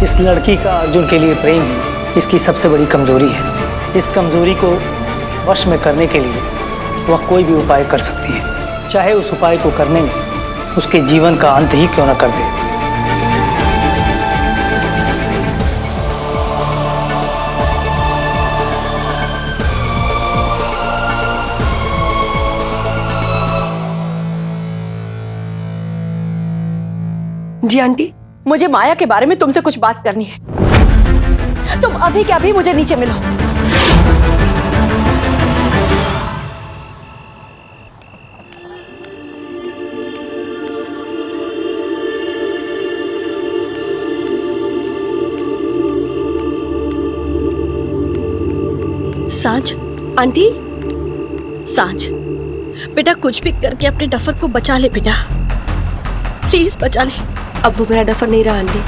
इस लड़की का अर्जुन के लिए प्रेम ही इसकी सबसे बड़ी कमजोरी है। इस कमजोरी को वश में करने के लिए वह कोई भी उपाय कर सकती है, चाहे उस उपाय को करने में उसके जीवन का अंत ही क्यों न कर दे। जी आंटी, मुझे माया के बारे में तुमसे कुछ बात करनी है। तुम अभी के अभी मुझे नीचे मिलो। सांझ, आंटी, सांझ, बेटा कुछ भी करके अपने डफर को बचा ले बेटा, प्लीज बचा ले। अब वो मेरा डफर नहीं रहा आंटी,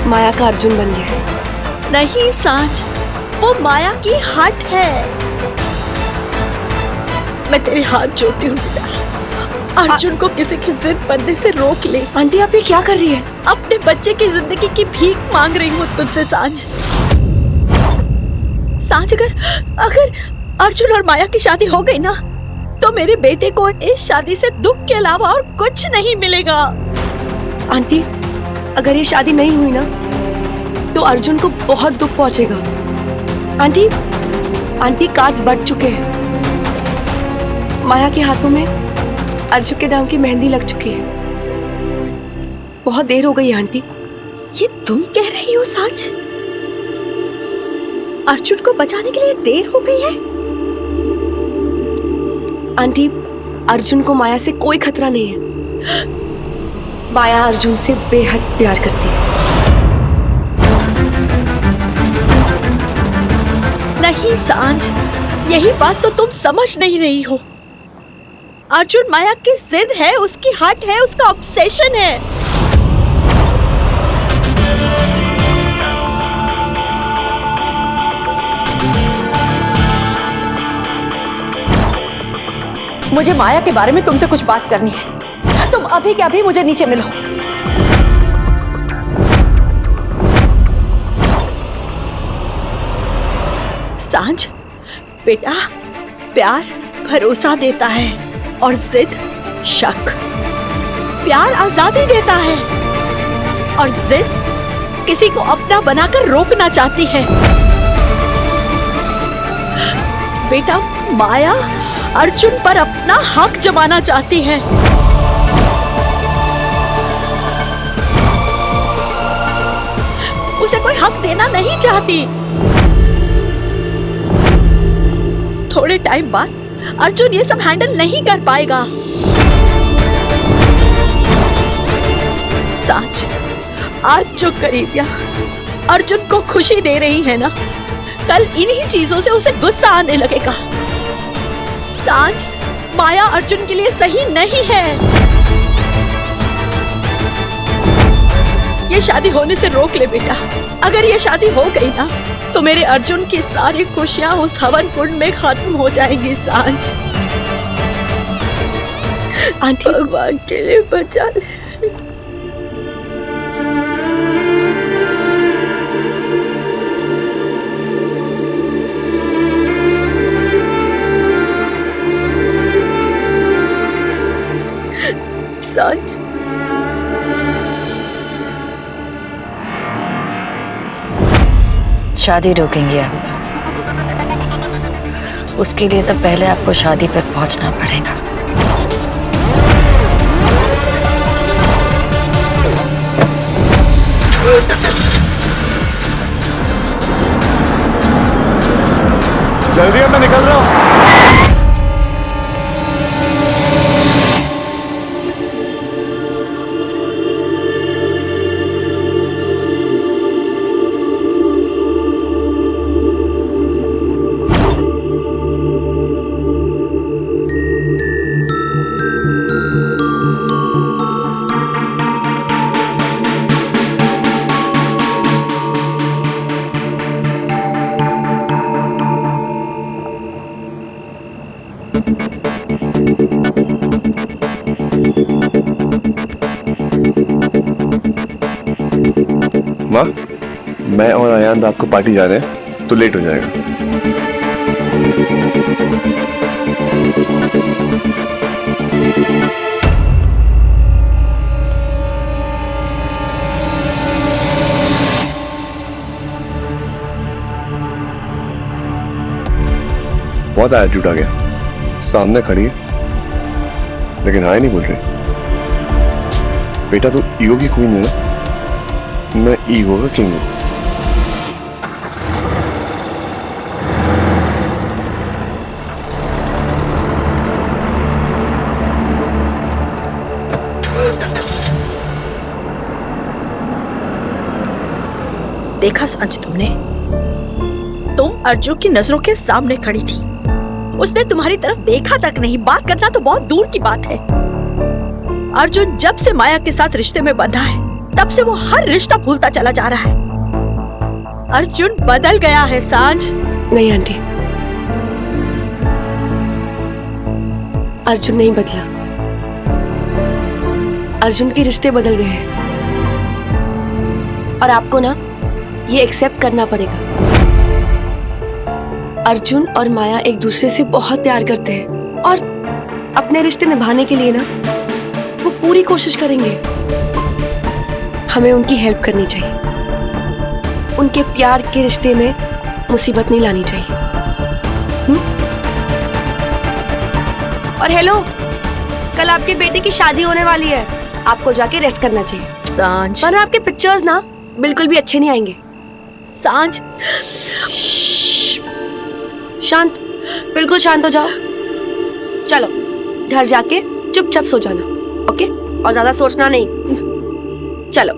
माया का अर्जुन बन गया है। नहीं सांझ, वो माया की हट है। मैं तेरे हाथ जोड़ती हूँ बेटा, अर्जुन को किसी की जिद बनने से रोक ले। आंटी आप ये क्या कर रही है? अपने बच्चे की जिंदगी की भीख मांग रही हूँ तुझसे सांझ। सांझ, अगर अर्जुन और माया की शादी हो गई ना, तो मेरे बेटे को इस शादी से दुख के अलावा और कुछ नहीं मिलेगा। आंटी, अगर ये शादी नहीं हुई ना, तो अर्जुन को बहुत दुख पहुंचेगा। आंटी, आंटी कार्ड्स बढ़ चुके हैं। माया के हाथों में अर्जुन के नाम की मेहंदी लग चुकी है। बहुत देर हो गई है आंटी। ये तुम कह रही हो सांझ? अर्जुन को बचाने के लिए देर हो गई है? आंटी, अर्जुन को माया से कोई खतरा नहीं है। माया अर्जुन से बेहद प्यार करती है। नहीं सांझ, यही बात तो तुम समझ नहीं रही हो। अर्जुन माया की जिद है, उसकी हट है, उसका ऑब्सेशन है। मुझे माया के बारे में तुमसे कुछ बात करनी है। तुम अभी के अभी मुझे नीचे मिलो। सांझ, बेटा, प्यार भरोसा देता है और जिद शक। प्यार आजादी देता है और जिद किसी को अपना बनाकर रोकना चाहती है। बेटा, माया अर्जुन पर अपना हक जमाना चाहती है। उसे कोई हक देना नहीं चाहती। थोड़े टाइम बाद अर्जुन ये सब हैंडल नहीं कर पाएगा। सांझ, आज जो करीबियां अर्जुन को खुशी दे रही है ना, कल इन्हीं चीजों से उसे गुस्सा आने लगेगा। सांझ, माया अर्जुन के लिए सही नहीं है। ये शादी होने से रोक ले बेटा। अगर ये शादी हो गई ना, तो मेरे अर्जुन की सारी खुशियां उस हवन कुंड में खत्म हो जाएंगी। सांझ, आंटी, भगवान के लिए बचा ले। सांझ, शादी रोकेंगे आप? उसके लिए तो पहले आपको शादी पर पहुंचना पड़ेगा। जल्दी अब मैं निकल रहा हूँ। माँ, मैं और अयान रात को पार्टी जा रहे हैं तो लेट हो जाएगा। बहुत एटीट्यूड आ गया। सामने खड़ी है लेकिन हाय नहीं बोल रही। बेटा तू ईगो की क्वीन है ना, मैं ईगो का किंग हूं। देखा सांझ तुमने? तुम अर्जुन की नजरों के सामने खड़ी थी, उसने तुम्हारी तरफ देखा तक नहीं। बात करना तो बहुत दूर की बात है। अर्जुन जब से माया के साथ रिश्ते में बंधा है तब से वो हर रिश्ता भूलता चला जा रहा है। अर्जुन बदल गया है सांझ। नहीं आंटी, अर्जुन नहीं बदला। अर्जुन के रिश्ते बदल गए हैं और आपको ना ये एक्सेप्ट करना पड़ेगा। अर्जुन और माया एक दूसरे से बहुत प्यार करते हैं और अपने रिश्ते निभाने के लिए ना वो पूरी कोशिश करेंगे। हमें उनकी हेल्प करनी चाहिए। उनके प्यार के रिश्ते में मुसीबत नहीं लानी चाहिए। और हेलो, कल आपके बेटे की शादी होने वाली है, आपको जाके रेस्ट करना चाहिए। सांझ, वरना आपके पिक्चर्स ना बिल्कुल भी अच्छे नहीं आएंगे। सांझ, शांत, बिल्कुल शांत हो जाओ। चलो घर जाके चुपचाप सो जाना, ओके? और ज्यादा सोचना नहीं। चलो।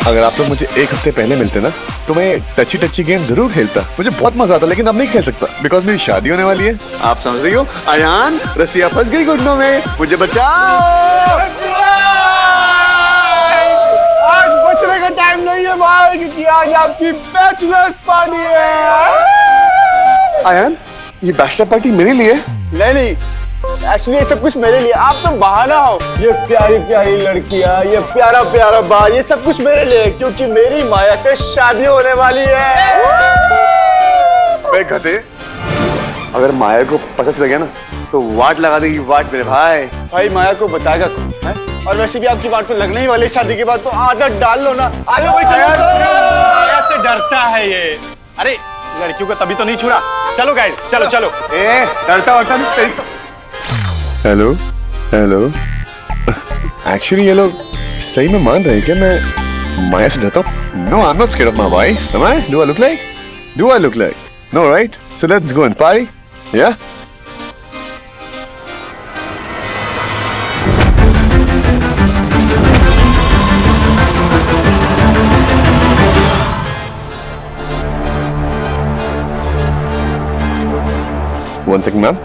अगर आप लोग मुझे एक हफ्ते पहले मिलते ना तो मैं टची टची गेम जरूर खेलता। मुझे बहुत मजा आता, लेकिन अब नहीं खेल सकता बिकॉज मेरी शादी होने वाली है। आप समझ रही हो? अयान, रसिया फंस गई घुटनों में, मुझे बचाओ। आज बचने का टाइम नहीं है भाई, क्योंकि आज आपकी बैचलर्स पार्टी है। अयान, ये बैचलर पार्टी मेरे लिए? नहीं, एक्चुअली ये सब कुछ मेरे लिए। आप तो बहाना हो। ये प्यारी प्यारी लड़कियां, ये प्यारा प्यारा बार, ये सब कुछ मेरे लिए, क्योंकि मेरी माया से शादी होने वाली है। बे गधे, अगर माया को पता चल गया ना तो वाट लगा देगी, वाट मेरे भाई। भाई माया को बताएगा कौन है? और वैसे भी आपकी बात तो लगने ही वाली है शादी के बाद, तो आदत डाल लो ना। आलो भाई, चलो। माया से डरता है ये। अरे लड़कियों को तभी तो नहीं छुड़ा। चलो गाइस, चलो चलो। डरता वरता नहीं। हेलो हेलो, एक्चुअली ये लोग सही में मान रहे हैं क्या मैं माया से डरता हूँ? No, I am not scared of my wife. Am I? Do I look like? Do I look like? No, right? So let's go and party, yeah? One second, ma'am.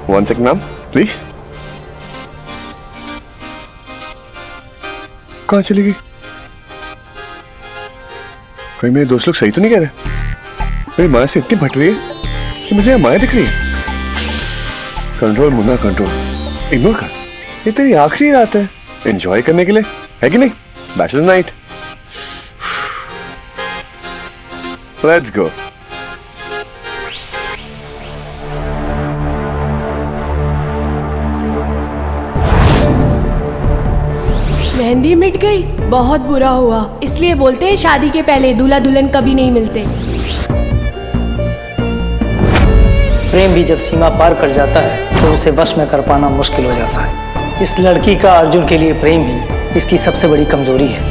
One second, ma'am. Please. कहाँ चली गई? कहीं मेरे दोस्त लोग सही तो नहीं कह रहे? मेरी माया से इतनी भट रही है कि मुझे माया दिख रही है। Control Munna, control. इग्नोर कर। ये तेरी आखिरी रात है एंजॉय करने के लिए, है कि नहीं? Bachelors night. Let's go. Mehndi मिट गई, बहुत बुरा हुआ। इसलिए बोलते हैं शादी के पहले दूल्हा दुल्हन कभी नहीं मिलते। प्रेम भी जब सीमा पार कर जाता है तो उसे वश में कर पाना मुश्किल हो जाता है। इस लड़की का अर्जुन के लिए प्रेम ही इसकी सबसे बड़ी कमजोरी है।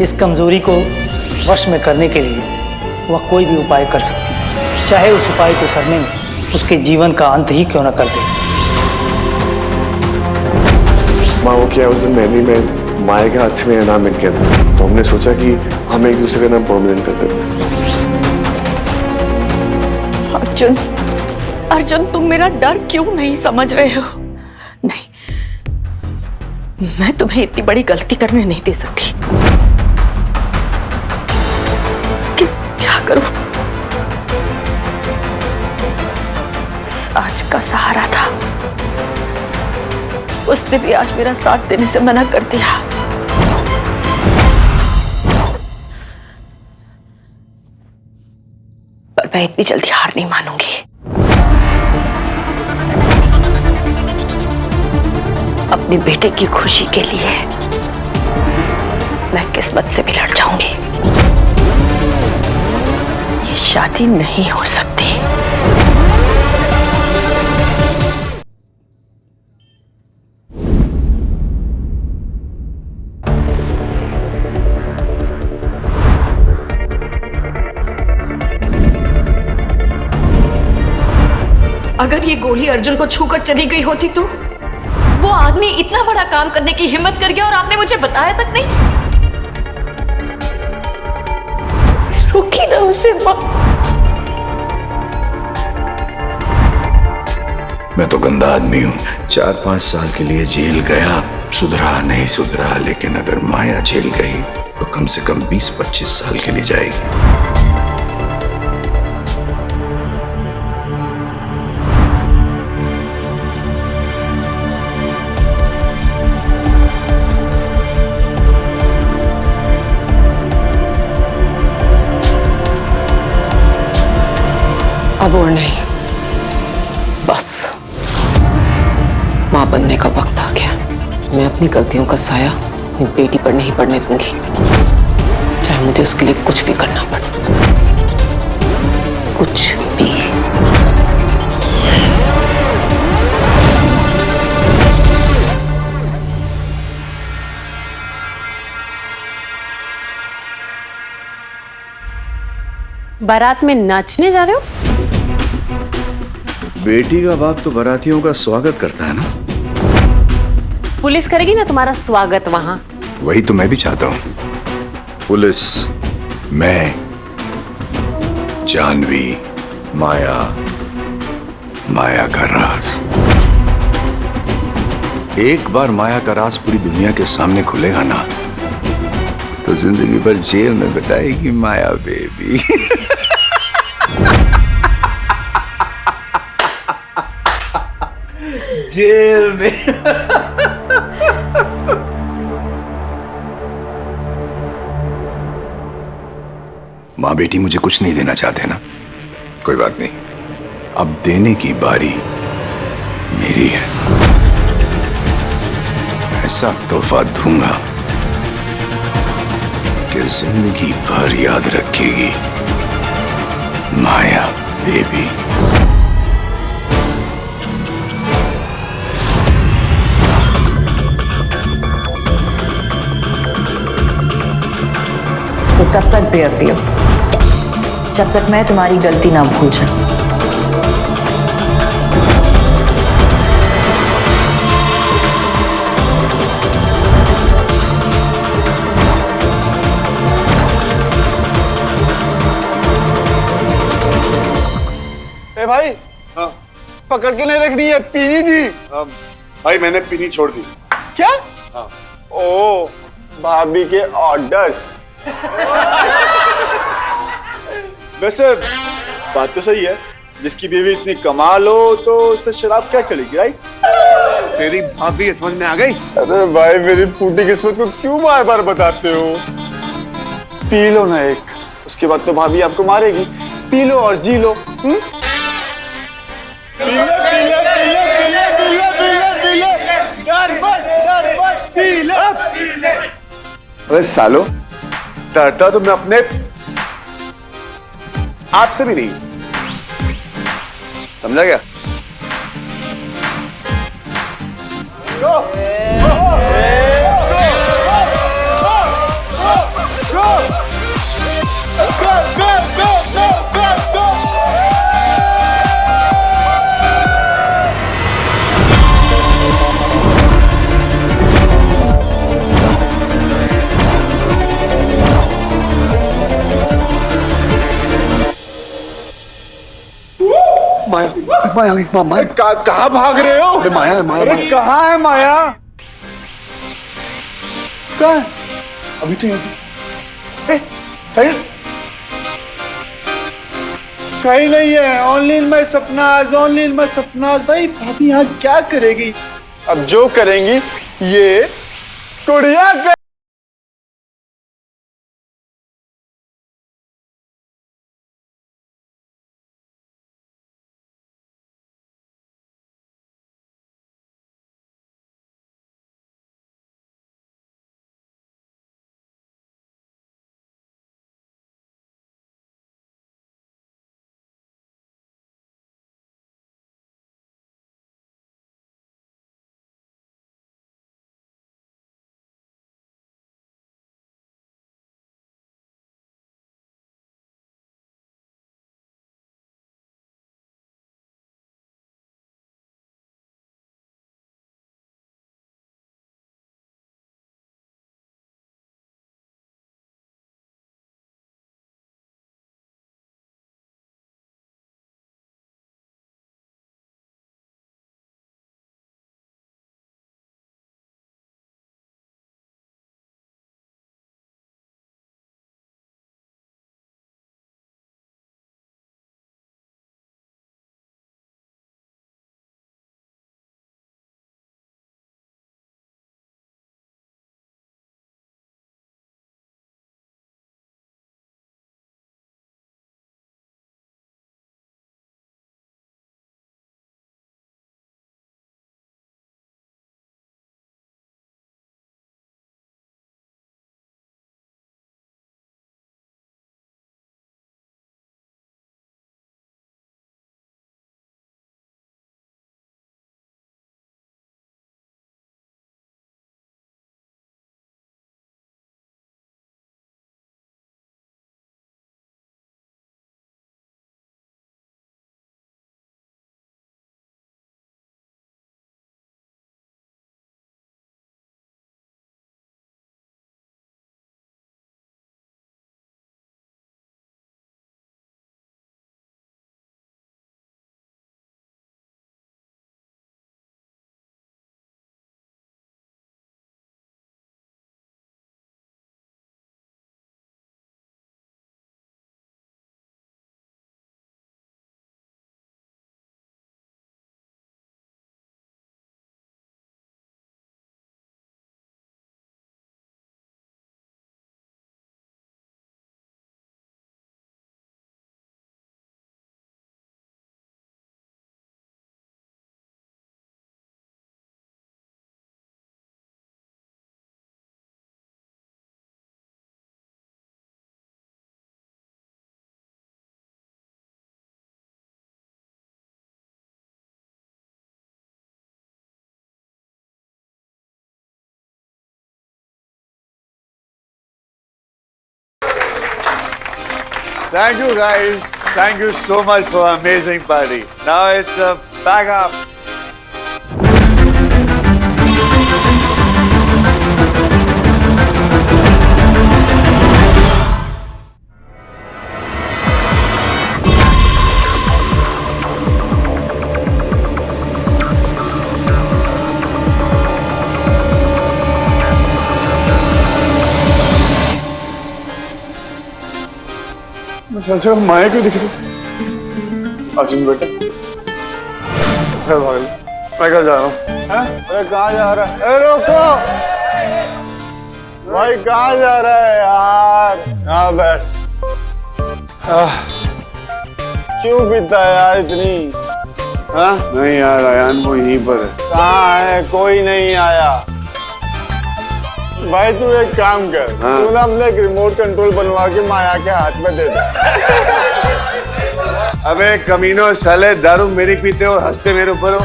इस कमजोरी को वश में करने के लिए वह कोई भी उपाय कर सकती है, चाहे उस उपाय को करने में उसके जीवन का अंत ही क्यों न कर दे। माँ, वो क्या, उस दिन मेहंदी में माया के हाथ से मेरा नाम मिल गया था, तो हमने सोचा कि हम एक दूसरे का नाम परमानेंट कर देते हैं। अर्जुन, अर्जुन, तुम मेरा डर क्यों नहीं समझ रहे हो? नहीं, मैं तुम्हें इतनी बड़ी गलती करने नहीं दे सकती। क्या करूं? साज का सहारा था, उसने भी आज मेरा साथ देने से मना कर दिया। पर मैं इतनी जल्दी हार नहीं मानूंगी। अपने बेटे की खुशी के लिए मैं किस्मत से भी लड़ जाऊंगी। ये शादी नहीं हो सकती। अगर ये गोली अर्जुन को छूकर चली गई होती तो वो आदमी इतना बड़ा काम करने की हिम्मत कर गया और आपने मुझे बताया तक नहीं। रोकी ना उसे मां। मैं तो गंदा आदमी हूँ। 4-5 साल के लिए जेल गया, सुधरा नहीं सुधरा, लेकिन अगर माया जेल गई तो कम से कम 20-25 साल के लिए जाएगी। अब और नहीं, बस माँ बनने का वक्त आ गया। मैं अपनी गलतियों का साया अपनी बेटी पर नहीं पड़ने दूंगी, चाहे मुझे उसके लिए कुछ भी करना पड़े, कुछ भी। बारात में नाचने जा रहे हो? बेटी का बाप तो बारातियों का स्वागत करता है ना। पुलिस करेगी ना तुम्हारा स्वागत वहां। वही तो मैं भी चाहता हूं। पुलिस, मैं, जानवी, माया, माया का राज। एक बार माया का राज पूरी दुनिया के सामने खुलेगा ना, तो जिंदगी भर जेल में बिताएगी माया बेबी। जेल में। माँ बेटी मुझे कुछ नहीं देना चाहते ना, कोई बात नहीं, अब देने की बारी मेरी है। ऐसा तोहफा दूंगा कि जिंदगी भर याद रखेगी माया बेबी। तो तब तक बेयर पियो, जब तक मैं तुम्हारी गलती ना भूल जाऊं। ए भाई, पकड़ के नहीं रखनी है, पीनी थी। भाई मैंने पीनी छोड़ दी। क्या? ओ, भाभी के ऑर्डर्स। वैसे बात तो सही है, जिसकी बीवी इतनी कमाल हो तो उससे शराब क्या चलेगी, राइट? तेरी भाभी समझ में आ गई? अरे भाई, मेरी फूटी किस्मत को क्यों बार बार बताते हो? पी लो ना एक, उसके बाद तो भाभी आपको मारेगी। पी लो और जी लो। पी ले, पी ले, पी ले, पी ले, पी ले, पी ले, पी ले, गड़बड़, पी ले। अरे सालो, डरता तो मैं अपने आपसे भी नहीं, समझा क्या? माया, माया, कहाँ भाग रहे हो? माया, माया, कहाँ है माया? कहाँ है? अभी तो यहाँ साहिल कहीं नहीं है। ओनली इन माय सपनाज, ओनली इन माय सपनाज। भाई भाभी यहाँ क्या करेगी? अब जो करेंगी ये कुड़िया कर... Thank you guys. Thank you so much for an amazing party. Now it's a pack up. अच्छा माया क्यों दिख रही? अर्जुन बेटा घर भाग ले, मैं घर जा रहा हूँ। अरे कहाँ जा रहा है? अरे रोको भाई, कहाँ जा रहा है यार? यहाँ बैठ। क्यों पीता है यार इतनी? हाँ नहीं यार, अयान वो यहीं पर है। कहाँ है? कोई नहीं आया। भाई तू एक काम कर, तू ना अपने एक रिमोट कंट्रोल बनवा के माया के हाथ में दे दे। अबे कमीनो साले, दारू मेरी पीते हो, हंसते मेरे ऊपर हो।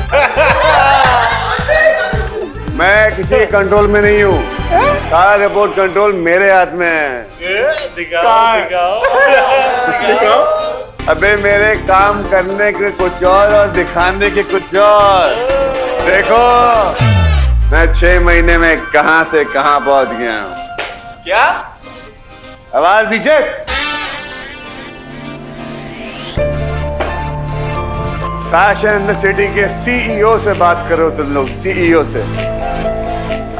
मैं किसी कंट्रोल में नहीं हूँ, सारा रिमोट कंट्रोल मेरे हाथ में है। दिखाओ। अबे मेरे काम करने के कुछ और दिखाने के कुछ और। देखो मैं 6 महीने में कहां से कहां पहुंच गया हूं। क्या? आवाज नीचे। फैशन इन द सिटी के सीईओ से बात करो तुम लोग, सीईओ से।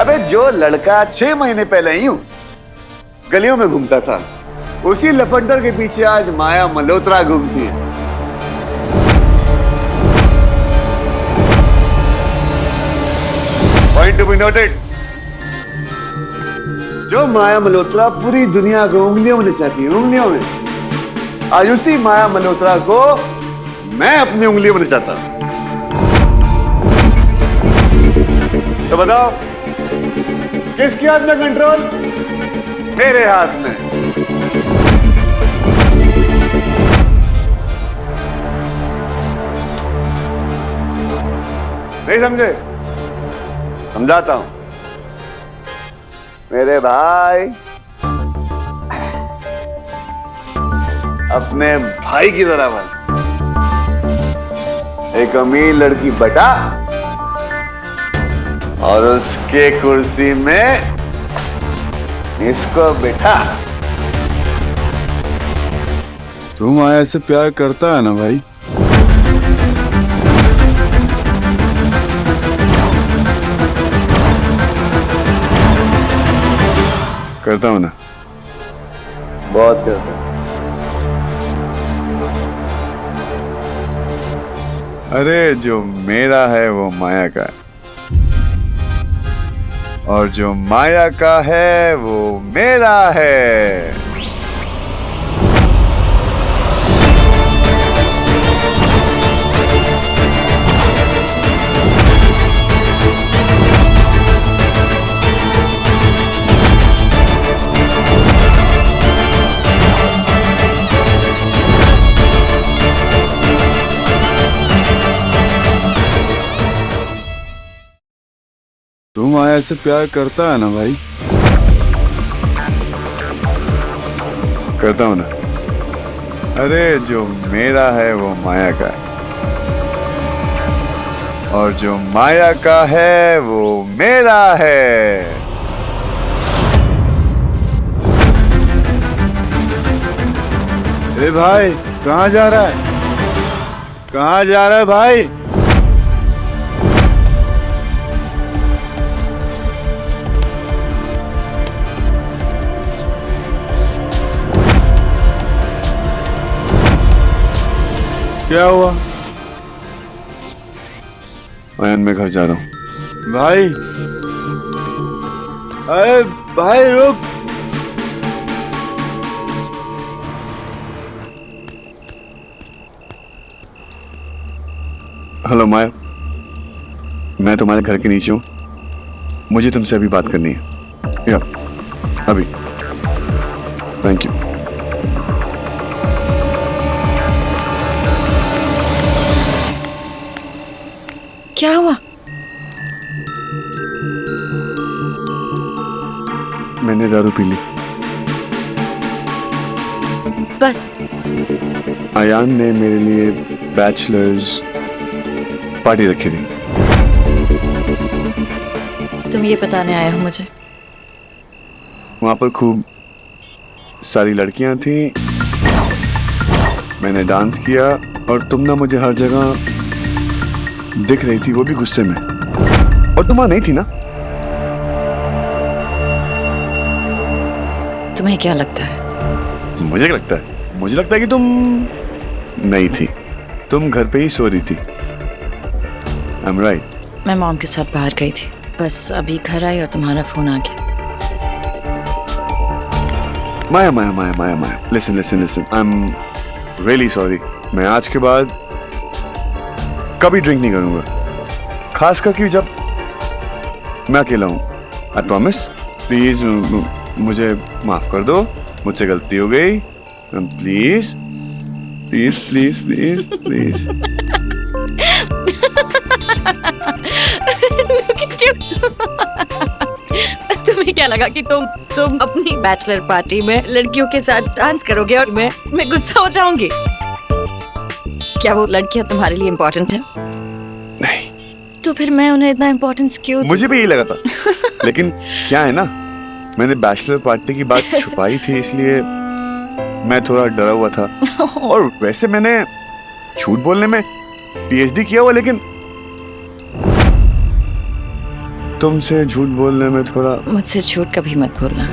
अबे जो लड़का 6 महीने पहले ही गलियों में घूमता था, उसी लफंडर के पीछे आज माया मल्होत्रा घूमती है। Point to be noted. जो माया मल्होत्रा पूरी दुनिया को उंगलियों में नचाती है, उंगलियों में, आज उसी माया मल्होत्रा को मैं अपनी उंगलियों में नचाता हूं। तो बताओ किसके हाथ में कंट्रोल? मेरे हाथ में। नहीं समझे? समझाता हूं। मेरे भाई, अपने भाई की तरह बन। एक अमीर लड़की बटा और उसके कुर्सी में इसको बिठा। तू माया से प्यार करता है ना भाई? करता हूं ना। बहुत करता। अरे जो मेरा है वो माया का है, और जो माया का है वो मेरा है। तू माया से प्यार करता है ना भाई? करता हूं ना। अरे जो मेरा है वो माया का है, और जो माया का है वो मेरा है। अरे भाई कहाँ जा रहा है? कहाँ जा रहा है भाई? क्या हुआ? मैं घर जा रहा हूँ। भाई, अरे भाई रुक। हेलो माया, मैं तुम्हारे घर के नीचे हूँ। मुझे तुमसे अभी बात करनी है। या अभी। Thank you. क्या हुआ? मैंने दारू पी ली। बस? आयान ने मेरे लिए बैचलर्स पार्टी रखी थी। तुम ये बताने आए हो मुझे? वहां पर खूब सारी लड़कियां थी, मैंने डांस किया, और तुम ना मुझे हर जगह दिख रही थी, वो भी गुस्से में। और तुम वहां नहीं थी ना? तुम्हें क्या लगता है? मुझे क्या लगता है? मुझे लगता है कि तुम नहीं थी, तुम घर पे ही सो रही थी। I'm right? मैं मॉम के साथ बाहर गई थी, बस अभी घर आई और तुम्हारा फोन आ गया। Maya Maya Maya Maya Maya, listen listen listen, I'm really sorry। मैं आज के बाद कभी ड्रिंक नहीं करूंगा, खास करके जब मैं अकेला हूं। I promise. प्लीज मुझे माफ कर दो, मुझसे गलती हो गई। Please please please please please. तुम्हें क्या लगा कि तुम अपनी बैचलर पार्टी में लड़कियों के साथ डांस करोगे और मैं गुस्सा हो जाऊंगी? क्या वो लड़कियां तुम्हारे लिए इम्पोर्टेंट है? नहीं। तो फिर मैं उन्हें इतना इम्पोर्टेंस क्यों? मुझे भी यही लगा था, लेकिन क्या है ना, मैंने बैचलर पार्टी की बात छुपाई थी, इसलिए मैं थोड़ा डरा हुआ था। और वैसे मैंने झूठ बोलने में PhD किया हुआ, लेकिन तुमसे झूठ बोलने में थोड़ा। मुझसे झूठ कभी मत बोलना।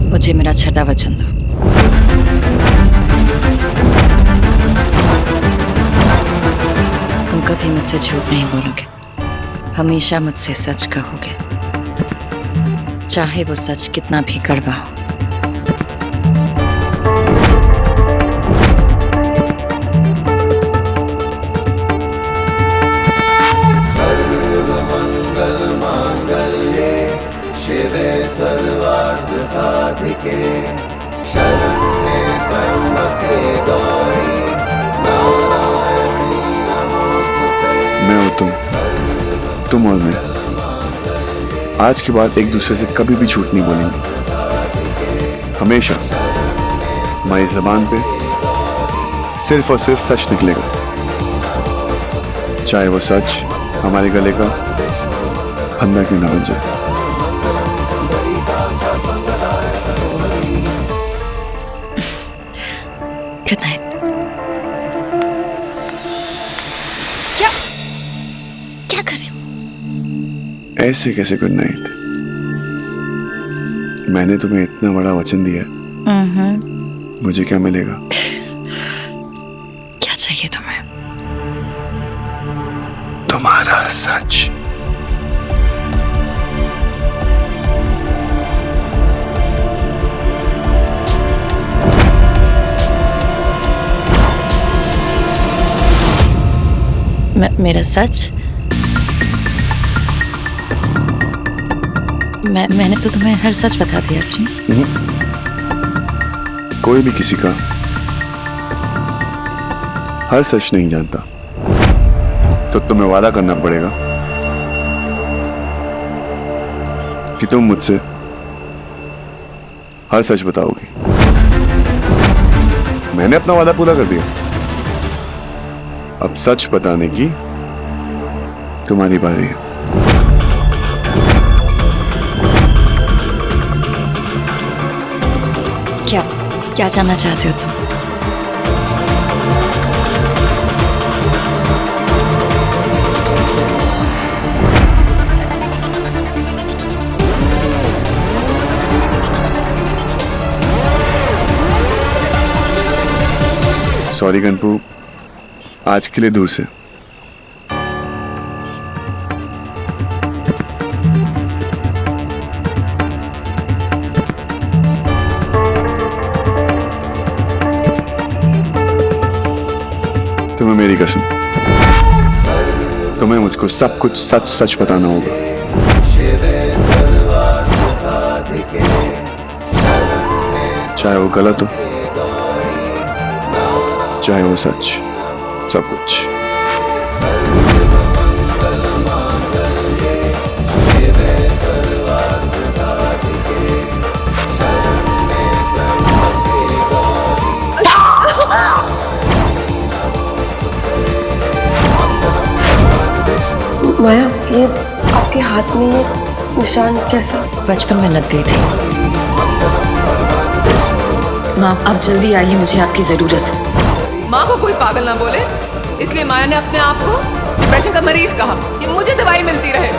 मुझे मेरा छठा वचन दो। तुम कभी मुझसे झूठ नहीं बोलोगे, हमेशा मुझसे सच कहोगे, चाहे वो सच कितना भी कड़वा हो। शिवे सर्वार्थ साधिके शरण्ये त्र्यंबके गौरी नारायणी नमोस्तुते। मैं और तुम और मैं आज के बाद एक दूसरे से कभी भी झूठ नहीं बोलेंगे। हमेशा हमारी जबान पे सिर्फ और सिर्फ सच निकलेगा, चाहे वो सच हमारे गले का फंदा क्यों ना बन जाए। Good night. क्या कर रहे हो? ऐसे कैसे गुड नाइट? मैंने तुम्हें इतना बड़ा वचन दिया है, मुझे क्या मिलेगा? क्या चाहिए तुम्हें? तुम्हारा सच। मेरा सच? मैंने तो तुम्हें हर सच बता दिया अर्जुन। कोई भी किसी का हर सच नहीं जानता, तो तुम्हें वादा करना पड़ेगा कि तुम मुझसे हर सच बताओगी। मैंने अपना वादा पूरा कर दिया, अब सच बताने की तुम्हारी बारी है। क्या जानना चाहते हो तुम? सॉरी गनपू, आज के लिए दूर से। तुम्हें मेरी कसम, तुम्हें मुझको सब कुछ सच सच बताना होगा। चाहे वो गलत हो, चाहे वो सच, सब कुछ। माया, ये आपके हाथ में ये निशान कैसा? बचपन में लग गई थी। माँ, आप जल्दी आइए, मुझे आपकी जरूरत है। माँ को कोई पागल ना बोले, इसलिए माया ने अपने आप को डिप्रेशन का मरीज कहा कि मुझे दवाई मिलती रहे।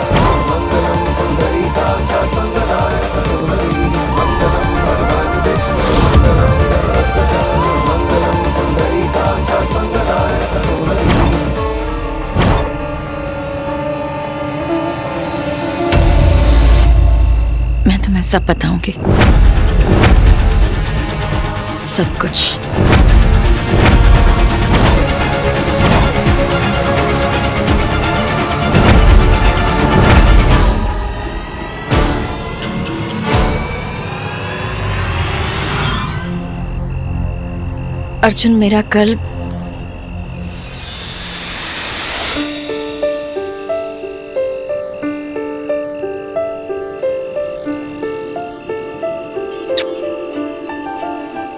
मैं तुम्हें सब बताऊंगी, सब कुछ। अर्जुन, मेरा कल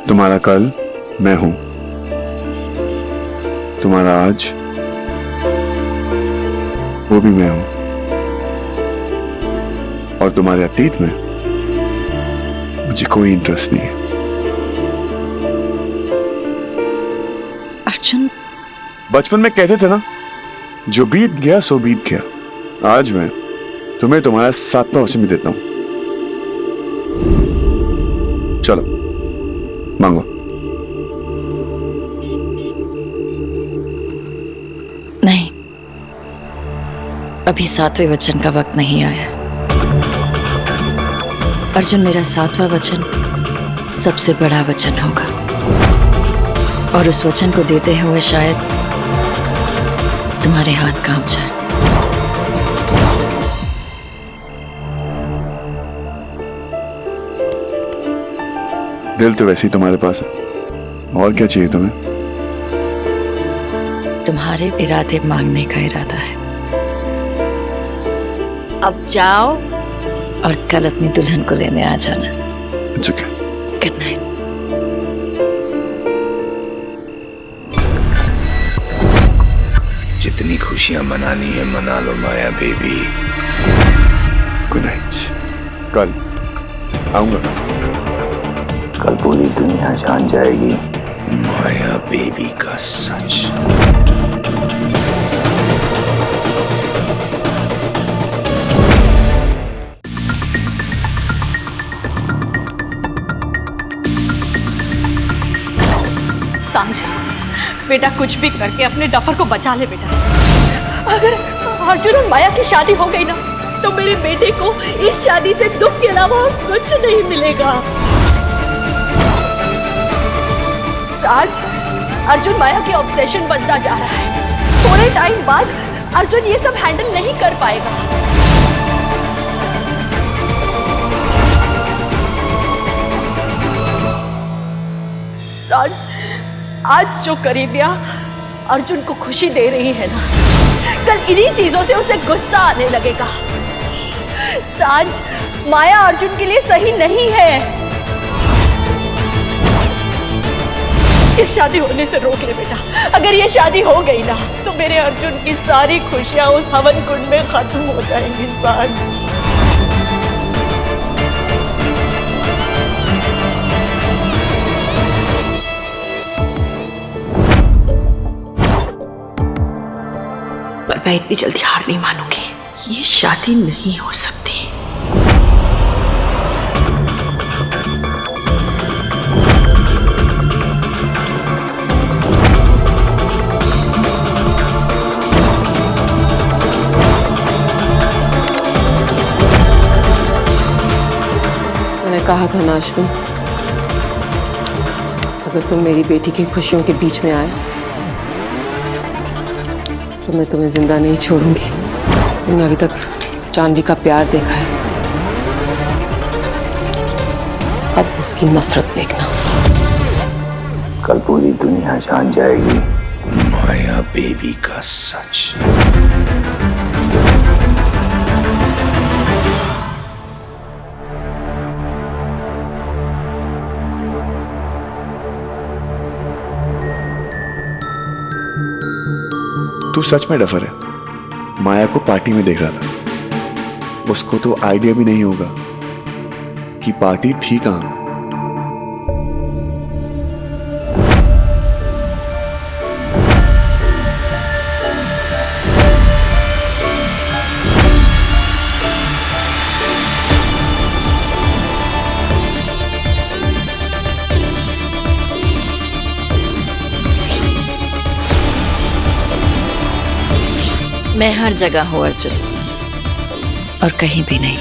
तुम्हारा कल मैं हूं, तुम्हारा आज वो भी मैं हूं। और तुम्हारे अतीत में मुझे कोई इंटरेस्ट नहीं है। अर्जुन, बचपन में कहते थे ना, जो बीत गया सो बीत गया। आज मैं तुम्हें तुम्हारा 7वां वचन भी देता हूं। चलो मांगो। नहीं, अभी 7वें वचन का वक्त नहीं आया। अर्जुन, मेरा 7वां वचन सबसे बड़ा वचन होगा, और उस वचन को देते हुए शायद तुम्हारे हाथ कांप जाए। दिल तो वैसे ही तुम्हारे पास है, और क्या चाहिए तुम्हें? तुम्हारे इरादे मांगने का इरादा है। अब जाओ और कल अपनी दुल्हन को लेने आ जाना। ठीक है। Good night. जितनी खुशियां मनानी है मना लो माया बेबी। Good night. कल आऊंगा। कल पूरी दुनिया जान जाएगी माया बेबी का सच। सांझ, बेटा कुछ भी करके अपने डफर को बचा ले बेटा। अगर अर्जुन और माया की शादी हो गई ना, तो मेरे बेटे को इस शादी से दुख के अलावा कुछ नहीं मिलेगा। सांझ, अर्जुन माया की ऑब्सेशन बनता जा रहा है। थोड़े टाइम बाद अर्जुन ये सब हैंडल नहीं कर पाएगा। सांझ, आज जो करीबिया अर्जुन को खुशी दे रही है ना, कल इन्हीं चीजों से उसे गुस्सा आने लगेगा। सांझ, माया अर्जुन के लिए सही नहीं है। ये शादी होने से रोक ले बेटा। अगर ये शादी हो गई ना, तो मेरे अर्जुन की सारी खुशियां उस हवन कुंड में खत्म हो जाएंगी। सांझ, मैं इतनी जल्दी हार नहीं मानूंगी। ये शादी नहीं हो सकती। मैंने कहा था ना अश्विन, अगर तुम मेरी बेटी की खुशियों के बीच में आए तो मैं तुम्हें जिंदा नहीं छोड़ूंगी। तुमने अभी तक जानवी का प्यार देखा है, अब उसकी नफरत देखना। कल पूरी दुनिया जान जाएगी माया बेबी का सच। तू सच में डफर है। माया को पार्टी में देख रहा था। उसको तो आइडिया भी नहीं होगा कि पार्टी थी कहां। मैं हर जगह हूँ अर्जुन, और कहीं भी नहीं।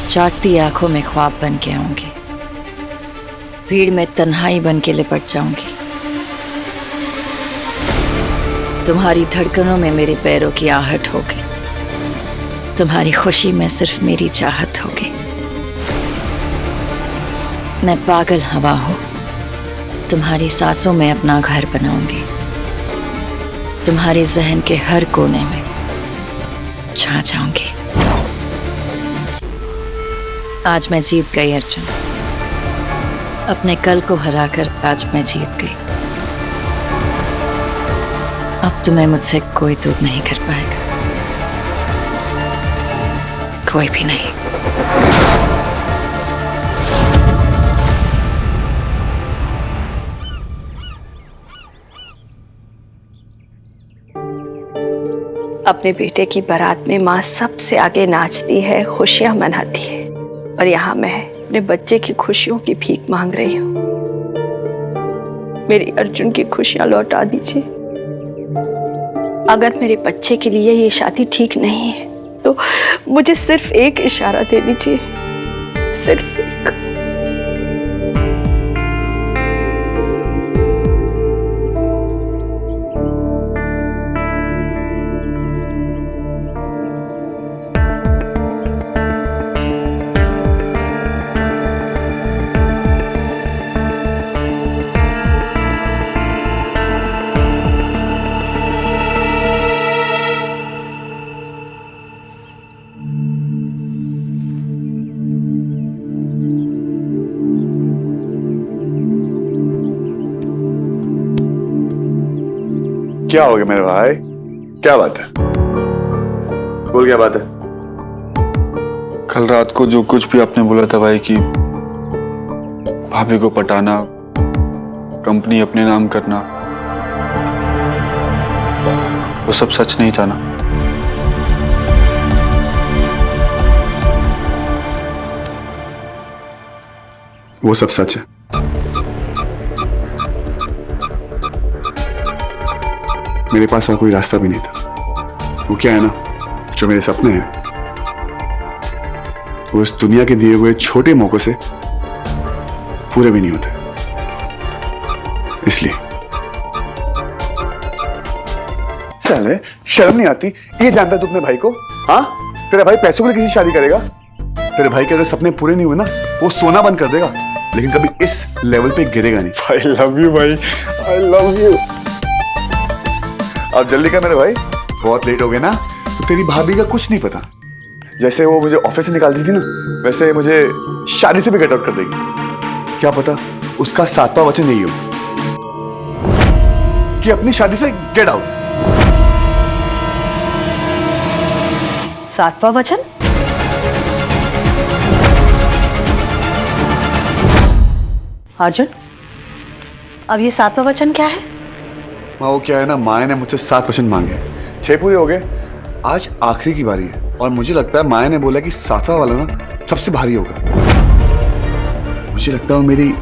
जागती आंखों में ख्वाब बन के आऊंगी, भीड़ में तन्हाई बन के लिपट जाऊंगी। तुम्हारी धड़कनों में मेरे पैरों की आहट होगी, तुम्हारी खुशी में सिर्फ मेरी चाहत होगी। मैं पागल हवा हूँ, तुम्हारी सांसों में अपना घर बनाऊंगी, तुम्हारे जहन के हर कोने में छा जाऊंगी। आज मैं जीत गई अर्जुन, अपने कल को हराकर आज मैं जीत गई। अब तुम्हें मुझसे कोई दूर नहीं कर पाएगा। कोई भी नहीं। अपने बेटे की बारात में माँ सबसे आगे नाचती है, खुशियां मनाती है, और यहाँ मैं अपने बच्चे की खुशियों की भीख मांग रही हूँ। मेरी अर्जुन की खुशियां लौटा दीजिए। अगर मेरे बच्चे के लिए ये शादी ठीक नहीं है तो मुझे सिर्फ एक इशारा दे दीजिए, सिर्फ एक। क्या हो गया मेरे भाई? क्या बात है? बोल, क्या बात है? कल रात को जो कुछ भी आपने बोला था भाई कि भाभी को पटाना, कंपनी अपने नाम करना, वो सब सच नहीं था ना? वो सब सच है। मेरे पास और कोई रास्ता भी नहीं था। वो क्या है ना, जो मेरे सपने हैं वो इस दुनिया के दिए हुए छोटे मौकों से पूरे भी नहीं होते। इसलिए साले शर्म नहीं आती? ये जानता है तू अपने भाई को? हाँ, तेरा भाई पैसों के लिए किसी शादी करेगा? तेरे भाई के अगर सपने पूरे नहीं हुए ना, वो सोना बंद कर देगा, लेकिन कभी इस लेवल पे गिरेगा नहीं। आई लव यू भाई, आई लव यू। अब जल्दी कर मेरे भाई, बहुत लेट हो गए ना। तो तेरी भाभी का कुछ नहीं पता। जैसे वो मुझे ऑफिस से निकाल दी थी ना, वैसे मुझे शादी से भी गेट आउट कर देगी। क्या पता उसका 7वां वचन यही हो कि अपनी शादी से गेट आउट। 7वां वचन? अर्जुन, अब ये 7वां वचन क्या है? माँ, वो क्या है ना, माया ने मुझसे 7 वचन मांगे, 6 पूरे हो गए, आज आखिरी की बारी है। और मुझे लगता है माया ने बोला कि 7वां वाला ना सबसे भारी होगा। मुझे लगता है वो मेरी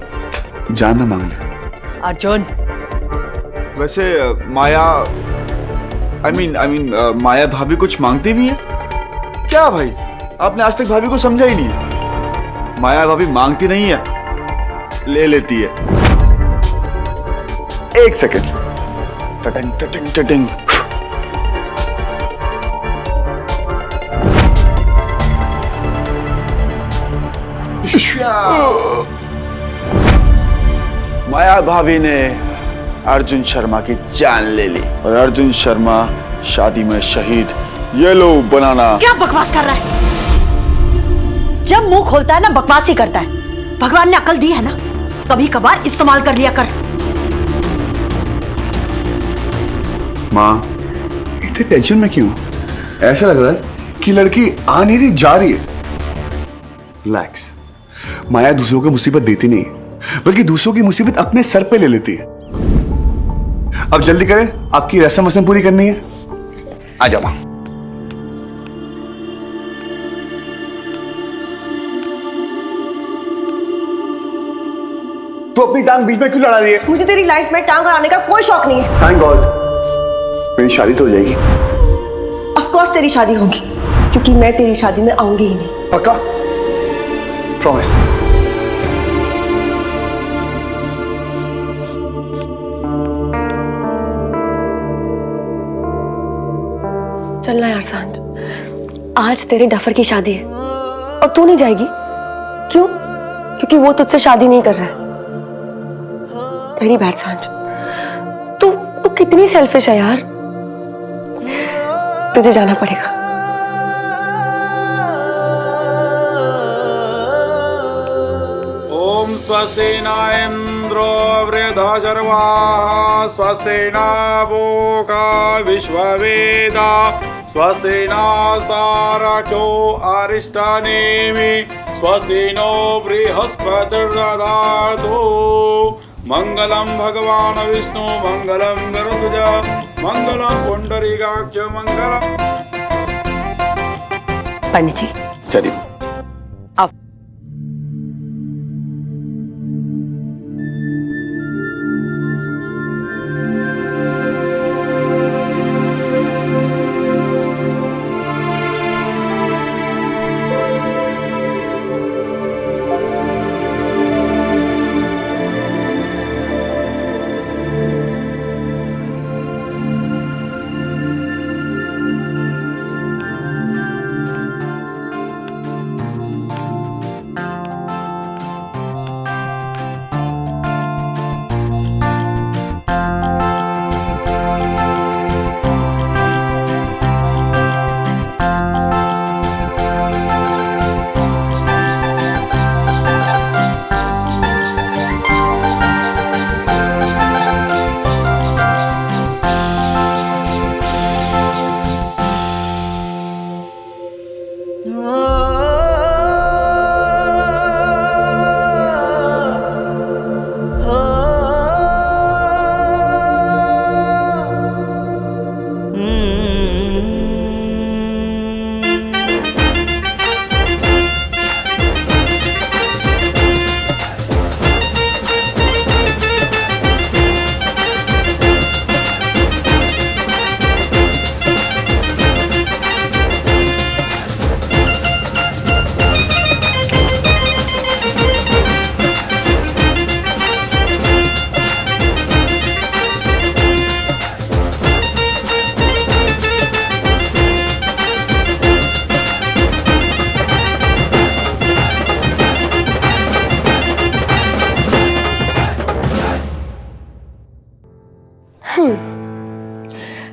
जान ना मांग ले। अर्जुन, वैसे माया I mean, माया भाभी कुछ मांगती भी है क्या? भाई, आपने आज तक भाभी को समझा ही नहीं है। माया भाभी मांगती नहीं है, ले लेती है। एक सेकंड। टटिंग टटिंग टटिंग। माया भाभी ने अर्जुन शर्मा की जान ले ली और अर्जुन शर्मा शादी में शहीद। ये लो बनाना। क्या बकवास कर रहा है? जब मुंह खोलता है ना, बकवास ही करता है। भगवान ने अकल दी है ना, कभी कभार इस्तेमाल कर लिया कर। माँ, इतने टेंशन में क्यों? ऐसा लग रहा है कि लड़की आ नहीं रही, जा रही है। रिलैक्स। माया दूसरों को मुसीबत देती नहीं, बल्कि दूसरों की मुसीबत अपने सर पे ले लेती है। अब जल्दी करें, आपकी रस्म पूरी करनी है। आ जाओ माँ। तो अपनी टांग बीच में क्यों लड़ा रही है? मुझे तेरी लाइफ में टांग अड़ाने का कोई शौक नहीं है। थैंक गॉड, मेरी शादी तो हो जाएगी। ऑफ कोर्स तेरी शादी होगी, क्योंकि मैं तेरी शादी में आऊंगी ही नहीं। पक्का? प्रॉमिस? चलना यार सांझ, आज तेरे डफर की शादी है और तू नहीं जाएगी। क्यों? क्योंकि वो तुझसे शादी नहीं कर रहा है। वेरी बैड सांझ, तू कितनी सेल्फिश है यार। तुझे जाना पड़ेगा। ओम स्वस्ति न इंद्रो वृद्धशर्वाः स्वस्ति न पूषा विश्ववेदाः स्वस्ति नास्तारक्षो अरिष्टानेमि स्वस्ति नो बृहस्पतिर्दधातु मंगलम भगवान विष्णु मंगलम गरुड़ध्वज मंगलम पुंडरीकाक्ष मंगलम। पंडित जी चलिए। आओ।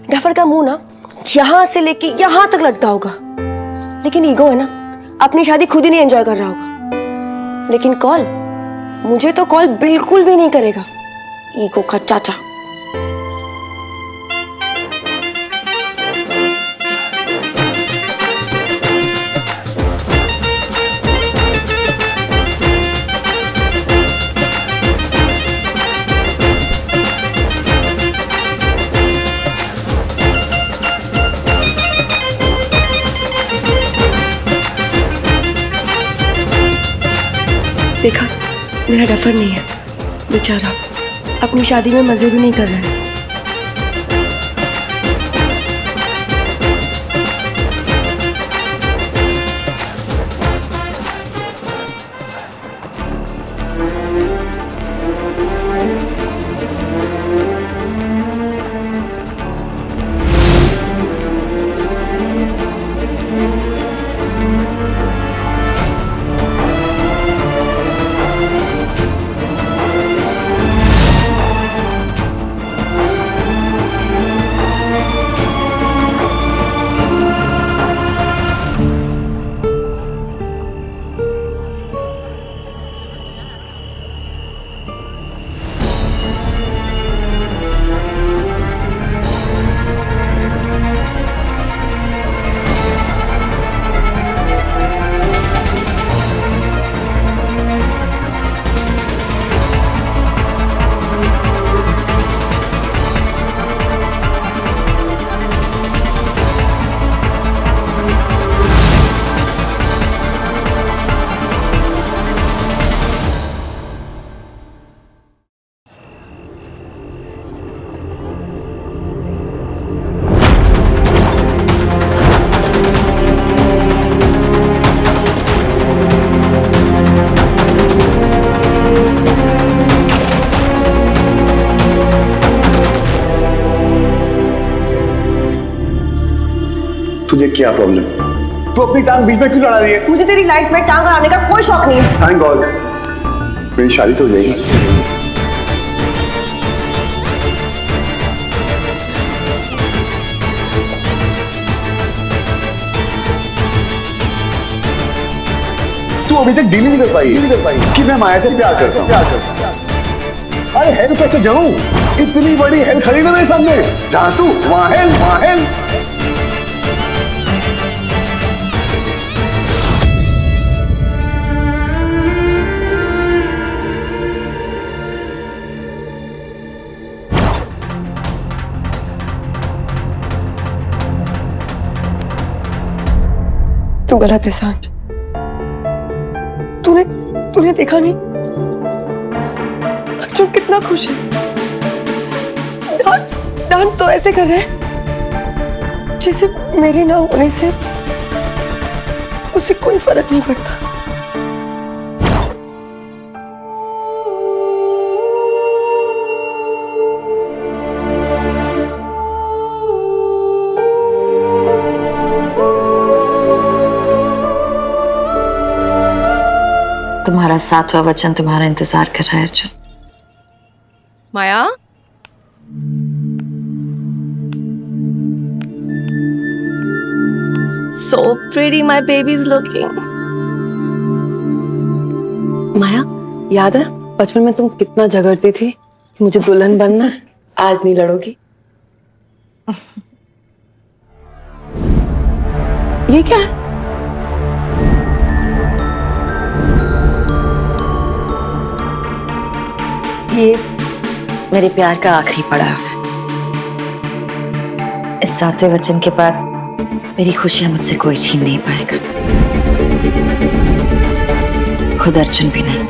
डफर का मुंह ना यहां से लेके यहां तक लटका होगा, लेकिन ईगो है ना, अपनी शादी खुद ही नहीं एंजॉय कर रहा होगा। लेकिन कॉल, मुझे तो कॉल बिल्कुल भी नहीं करेगा, ईगो का चाचा। देखा, मेरा डफर नहीं है बेचारा, अपनी शादी में मजे भी नहीं कर रहा है। तुझे क्या प्रॉब्लम? तू अपनी टांग बीच में क्यों लड़ा रही है? मुझे तेरी लाइफ में टांग अड़ाने का कोई शौक नहीं है। थैंक गॉड, मेरी शादी तो हो जाएगी। तू अभी तक डील नहीं कर पाई कि मैं माया से प्यार करता हूँ। अरे हेल कैसे जाऊं? इतनी बड़ी हेल खड़ी ना मेरे सामने, जहां तू वहां हेल, वहां हेल। तू गलत है सांझ। तूने देखा नहीं अर्जुन कितना खुश है। डांस तो ऐसे कर रहे हैं जैसे मेरे ना होने से उसे कोई फर्क नहीं पड़ता। तुम्हारा 7वां वचन तुम्हारा इंतजार कर रहा है अर्जुन। माया, So pretty my baby is looking. माया, याद है बचपन में तुम कितना झगड़ती थी कि मुझे दुल्हन बनना है? आज नहीं लड़ोगी? ये क्या है? ये मेरे प्यार का आखिरी पड़ाव है। इस 7वें वचन के बाद मेरी खुशियां मुझसे कोई छीन नहीं पाएगा, खुद अर्जुन भी नहीं।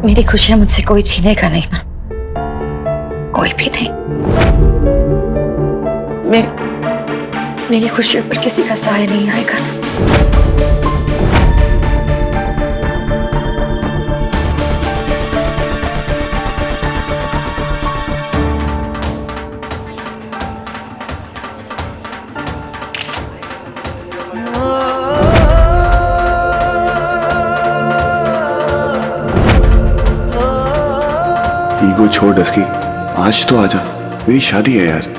मेरी खुशियां मुझसे कोई छीनेगा नहीं ना, कोई भी नहीं। मेरी खुशियों पर किसी का साया नहीं आएगा ना। ईगो छोड़ डस्की, आज तो आजा, मेरी शादी है यार।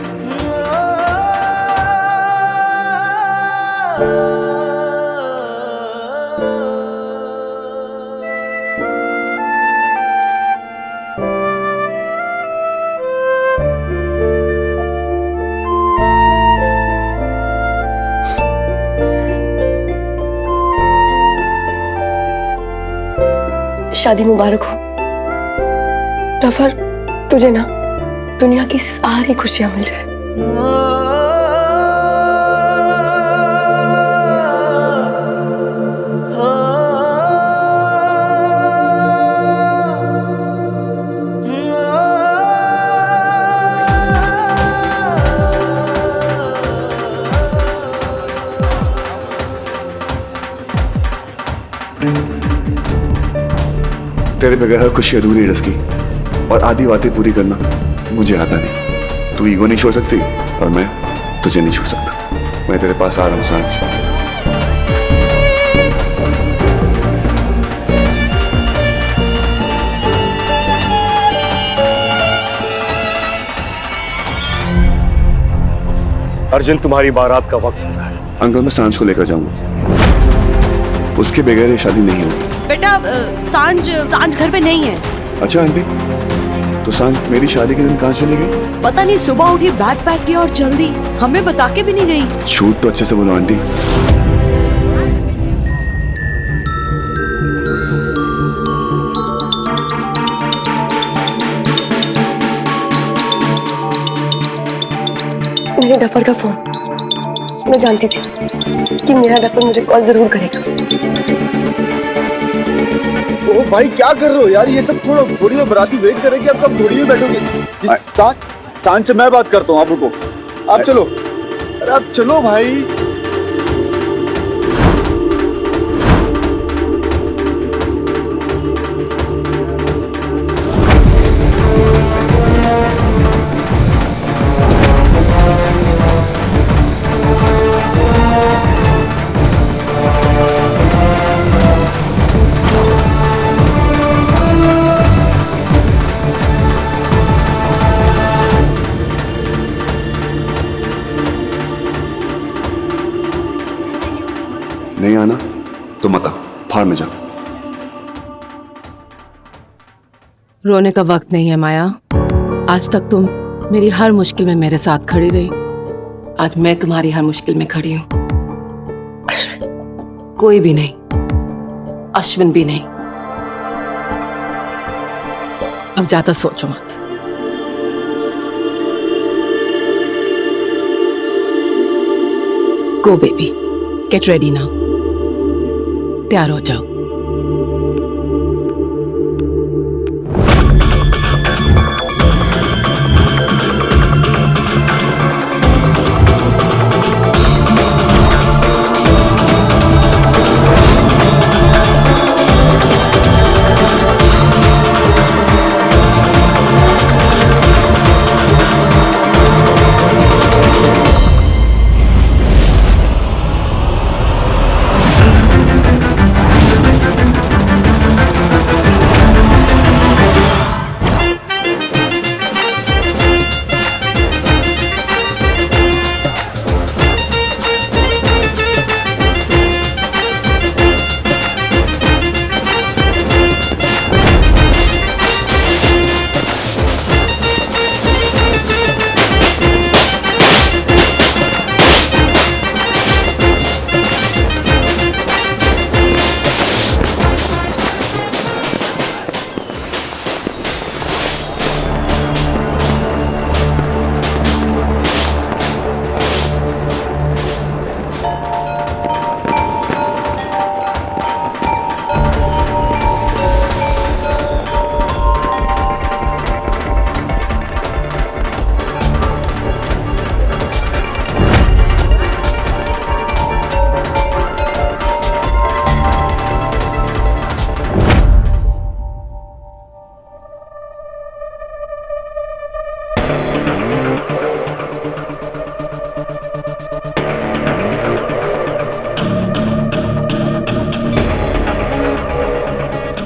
शादी मुबारक हो रफर, तुझे ना दुनिया की सारी खुशियां मिल जाए। तेरे बगैर हर खुशी अधूरी है डस्की, और आधी बातें पूरी करना मुझे आता नहीं। तू ईगो नहीं छोड़ सकती और मैं तुझे नहीं छोड़ सकता। मैं तेरे पास आ रहा हूँ सांझ। अर्जुन, तुम्हारी बारात का वक्त हो रहा है। अंकल, मैं सांझ को लेकर जाऊंगा, उसके बगैर ये शादी नहीं होगी। बेटा सांझ घर पे नहीं है। अच्छा आंटी, तो सांझ मेरी शादी के दिन कहाँ चली गई? पता नहीं, सुबह उठी बैग पैक किया और चल दी, हमें बता के भी नहीं गई। झूठ तो अच्छे से बोलो आंटी। मेरे डफर का फोन, मैं जानती थी कि मेरा डफर मुझे कॉल जरूर करेगा। ओ भाई क्या कर रहे हो यार, ये सब छोड़ो। थोड़ी में बराती वेट करेगी, अब कब थोड़ी में बैठोगे। सांझ से मैं बात करता हूँ, आप रुको, आप चलो। अरे आप चलो भाई। नहीं आना तो मत आ, फाड़ में जा। रोने का वक्त नहीं है माया। आज तक तुम मेरी हर मुश्किल में मेरे साथ खड़ी रही, आज मैं तुम्हारी हर मुश्किल में खड़ी हूं। अश्विन कोई भी नहीं, अश्विन भी नहीं। अब ज्यादा सोचो मत। गो बेबी, गेट रेडी नाउ। तैयार हो जाओ।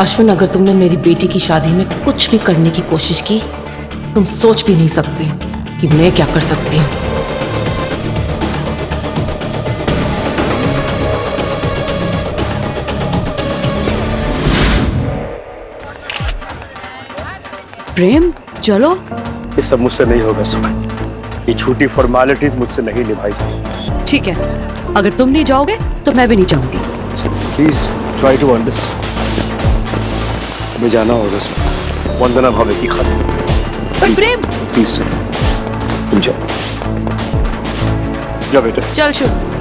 अश्विन, अगर तुमने मेरी बेटी की शादी में कुछ भी करने की कोशिश की, तुम सोच भी नहीं सकते कि मैं क्या कर सकती हूँ। प्रेम, चलो। ये सब मुझसे नहीं होगा सुमन। ये झूठी फॉर्मेलिटीज मुझसे नहीं निभाई जाएगी। ठीक है, अगर तुम नहीं जाओगे तो मैं भी नहीं जाऊंगी। Please try to understand. हमें जाना होगा सुमन। वंदना भाभी की खातिर। पर प्रेम, प्लीज सुन, तुम जाओ। जाओ बेटा। चल शुभ।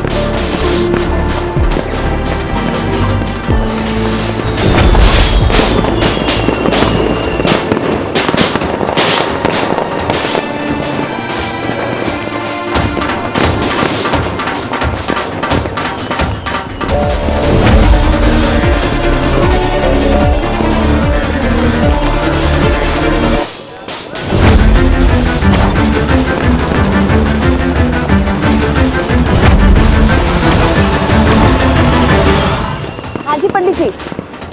पंडित जी,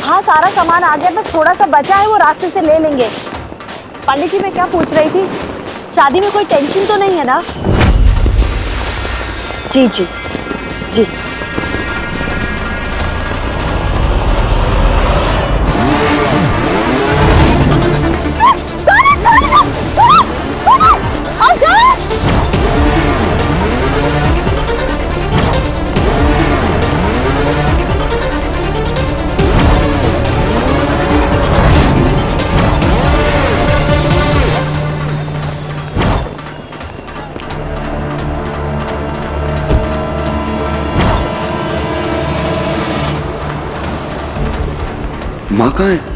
हाँ सारा सामान आ गया, बस थोड़ा सा बचा है, वो रास्ते से ले लेंगे। पंडित जी, मैं क्या पूछ रही थी, शादी में कोई टेंशन तो नहीं है ना? जी जी जी। माँ कहाँ है?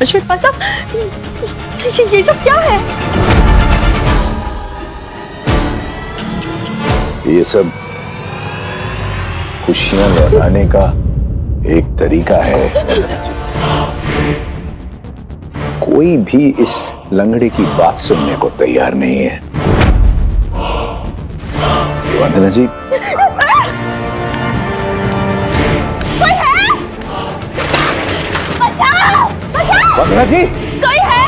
श्वेता साहब, ये सब क्या है? ये सब खुशियां लौटाने का एक तरीका है। कोई भी इस लंगड़े की बात सुनने को तैयार नहीं है। वंदना जी, कोई है? बचाओ! बचाओ! वंदना जी, कोई है?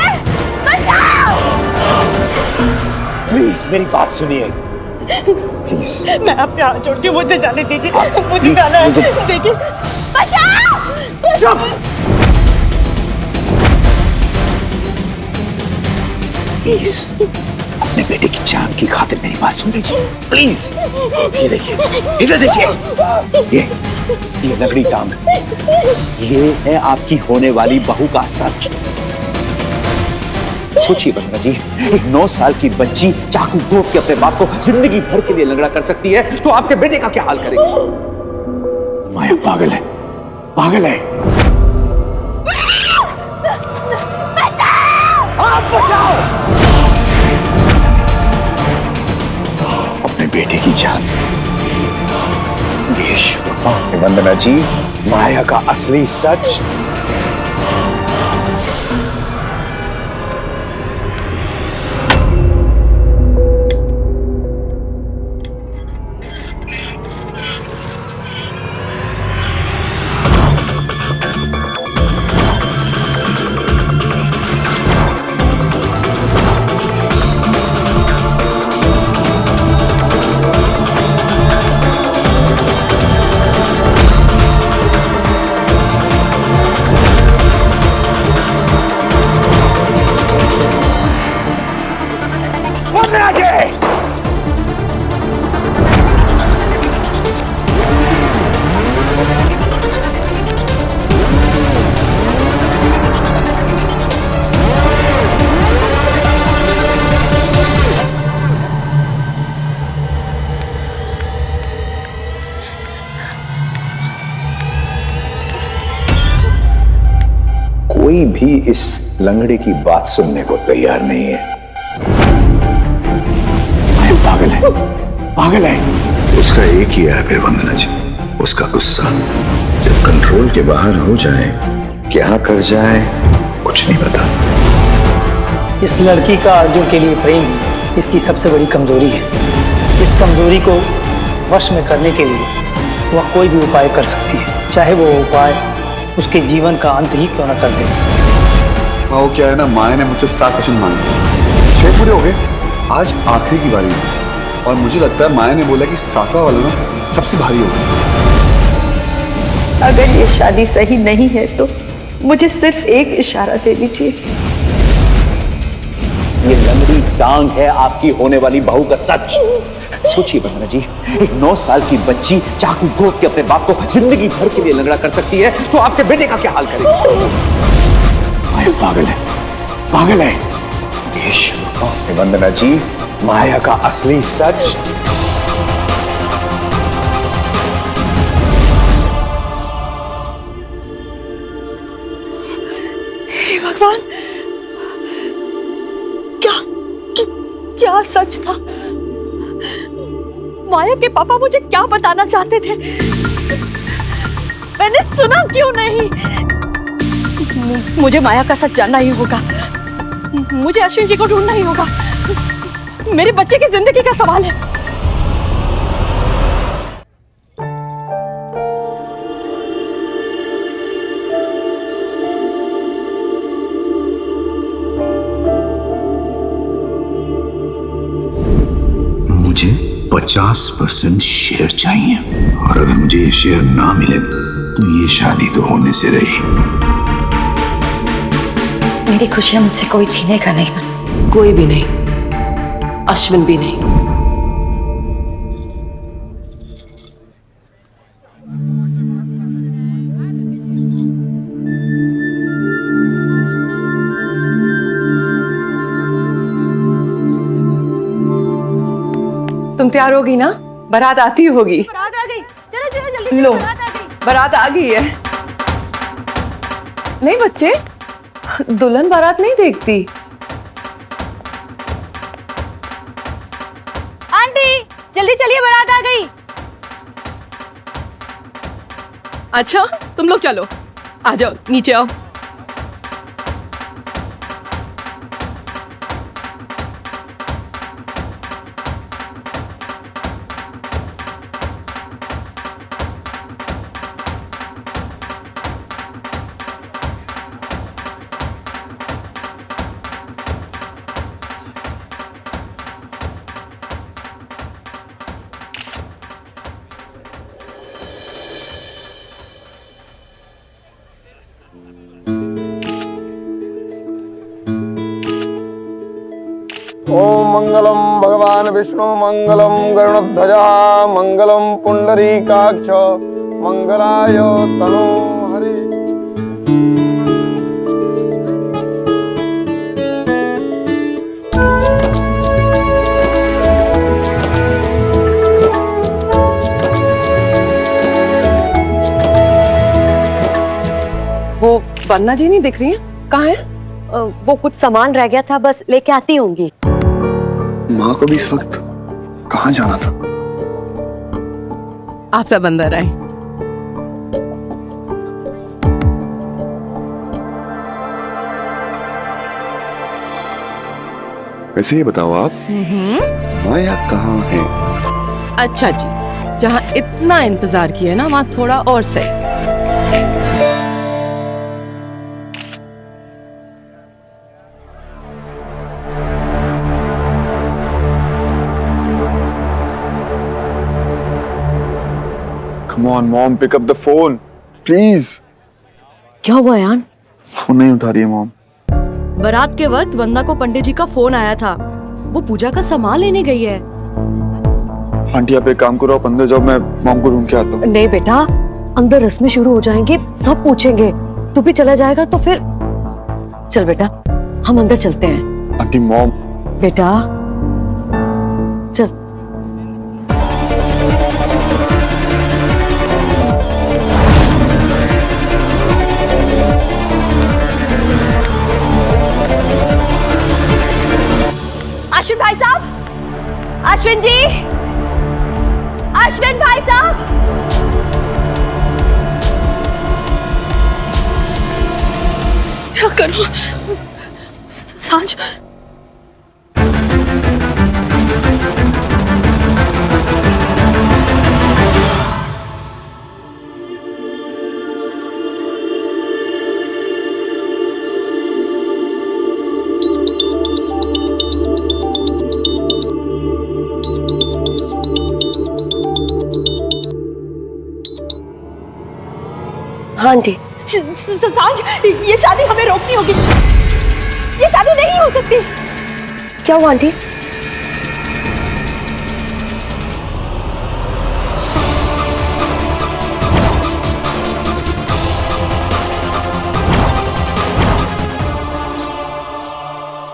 बचाओ! प्लीज मेरी बात सुनिए, प्लीज। मैं अपने हाथ जोड़ के मुझे जाने दीजिए, मुझे जाना है। देखिए, बचाओ! प्लीज अपने बेटे की जान की खातिर मेरी बात सुन लीजिए, प्लीज। ये देखिए, इधर देखिए, ये लकड़ी टांग, ये है आपकी होने वाली बहू का सच। सोचिए वंदना जी, एक 9 साल की बच्ची चाकू घोंप के अपने बाप को जिंदगी भर के लिए लंगड़ा कर सकती है, तो आपके बेटे का क्या हाल करेगी? माया पागल है, पागल है। आप बचाओ अपने बेटे की जान। वंदना जी, माया का असली सच कोई भी इस लंगड़े की बात सुनने को तैयार नहीं है। पागल है, पागल है। उसका एक ही ऐप है वंदना जी, उसका गुस्सा। जब कंट्रोल के बाहर हो जाए, क्या कर जाए कुछ नहीं पता। इस लड़की का अर्जुन के लिए प्रेम ही इसकी सबसे बड़ी कमजोरी है। इस कमजोरी को वश में करने के लिए वह कोई भी उपाय कर सकती है, चाहे वो उपाय उसके जीवन का अंत ही क्यों न कर दे। वो क्या है ना, माया ने मुझसे 7 क्वेश्चन मांगे, 6 पूरे हो गए, आज आखिरी की बारी है। और मुझे लगता है माया ने बोला कि 7वां वाला ना सबसे भारी होगा। अगर ये शादी सही नहीं है तो मुझे सिर्फ एक इशारा दे दीजिए। ये लंगड़ी टांग है आपकी होने वाली बहू का सच। सोचिए वंदना जी, एक 9 साल की बच्ची चाकू घोंप के अपने बाप को जिंदगी भर के लिए लंगड़ा कर सकती है, तो आपके बेटे का क्या हाल करेगी? माया पागल है, पागल है। वंदना जी, माया का असली सच हे भगवान, क्या सच था? माया के पापा मुझे क्या बताना चाहते थे? मैंने सुना क्यों नहीं? मुझे माया का सच जानना ही होगा। मुझे अश्विन जी को ढूंढना ही होगा। मेरे बच्चे की जिंदगी का सवाल है। मुझे 50% शेयर चाहिए, और अगर मुझे ये शेयर ना मिले तो ये शादी तो होने से रही। मेरी खुशियां मुझसे कोई छीनेगा नहीं ना? कोई भी नहीं, अश्विन भी नहीं। तुम तैयार होगी ना? बारात आती होगी। बारात आ गई, चलो चलो जल्दी। लो, बारात आ गई। बारात आ गई है। नहीं बच्चे, दुल्हन बारात नहीं देखती। आंटी जल्दी चलिए, बारात आ गई। अच्छा तुम लोग चलो, आ जाओ नीचे आओ। ओम मंगलम भगवान विष्णु मंगलम गरुड़ध्वजा मंगलम पुंडरीकाक्ष मंगलाय तनो हरि। वो वंदना जी नहीं दिख रही है, कहाँ है? वो कुछ सामान रह गया था, बस लेके आती होंगी। माँ को भी इस वक्त कहाँ जाना था? आप सब अंदर आए। वैसे ये बताओ आप, माया कहाँ है? अच्छा जी, जहाँ इतना इंतजार किया ना, वहाँ थोड़ा और सही। Come on, mom, pick up the phone, please. क्या हुआ यान? फोन नहीं उठा रही है मॉम। बारात के वक्त वंदना को पंडित जी का फोन आया था, वो पूजा का सामान लेने गई है। आंटी आप एक काम करो, आप अंदर जाओ, मैं मॉम को ढूंढ के आता हूँ। नहीं बेटा, अंदर रस्में शुरू हो जाएंगी, सब पूछेंगे, तू भी चला जाएगा तो फिर। चल बेटा हम अंदर चलते हैं। Aunty mom. बेटा चल। अश्विन भाई साहब, अश्विन जी, अश्विन भाई साहब। क्या करूं? सांझ हाँ जी। सांझ, ये शादी हमें रोकनी होगी, ये शादी नहीं हो सकती। क्या हुआ आंटी?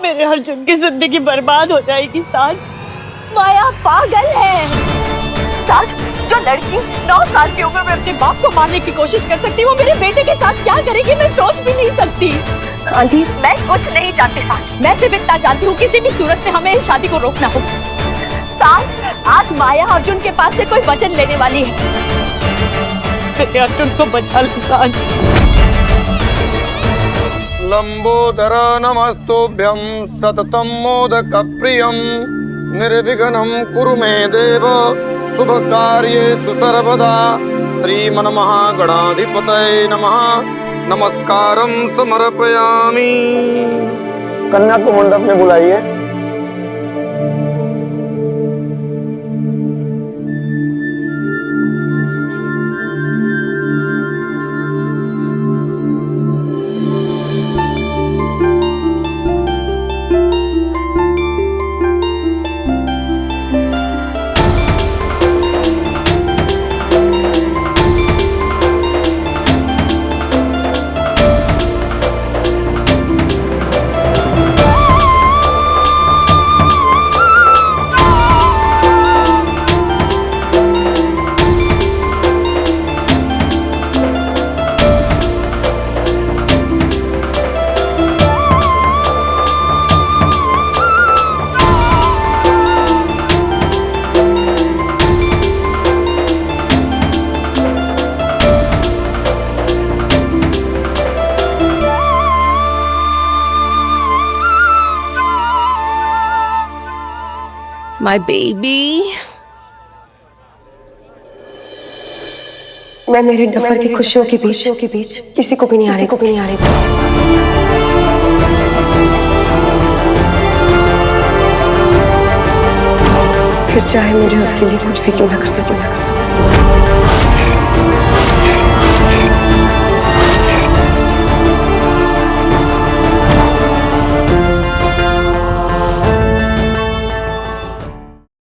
मेरे अर्जुन की जिंदगी बर्बाद हो जाएगी। सांझ, माया पागल है। सांझ, जो लड़की 9 साल की उम्र में अपने बाप को मारने की कोशिश कर सकती है, वो मेरे बेटे के साथ क्या करेगी, मैं सोच भी नहीं सकती। आंटी मैं कुछ नहीं जानती सांझ, मैं सिर्फ इतना जानती हूँ किसी भी सूरत में हमें इस शादी को रोकना होगा। सांझ, आज माया अर्जुन के पास से कोई वचन लेने वाली है। मेरे अर्जुन को बचा लो सांझ। लंबोदर नमस्तुभ्यं सततं मोदक प्रियं निर्विघ्नं कुरु मे देव शुभ कार्येषु सर्वदा। श्रीमन्महागणाधिपतये नमः नमस्कारं समर्पयामि। कन्या को मंडप में बुलाइए। My baby. मैं मेरे डफर की खुशियों के बीच किसी को भी नहीं आ रही फिर चाहे मुझे उसके लिए कुछ भी क्यों ना करना